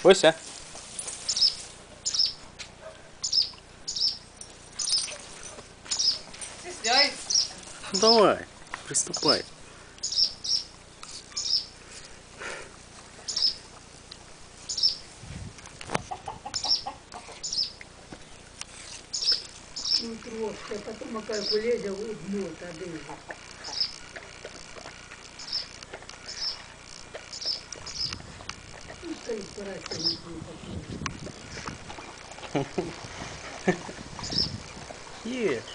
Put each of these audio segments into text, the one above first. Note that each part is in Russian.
Ося. Стесняется. Давай, приступай. Ну, трошки, а потом как влезе в дно тады. Ну, скажи, поросенок не такой. Ешь.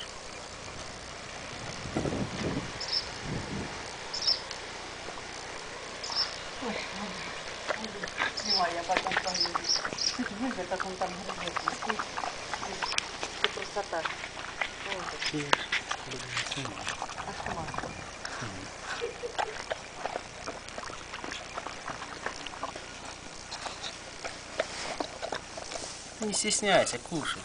Ой, снимай, я потом погляжу. Смотри, как он там грызет. Это просто так. Ешь. Блин, снимай. А сама? Не стесняйся, кушай.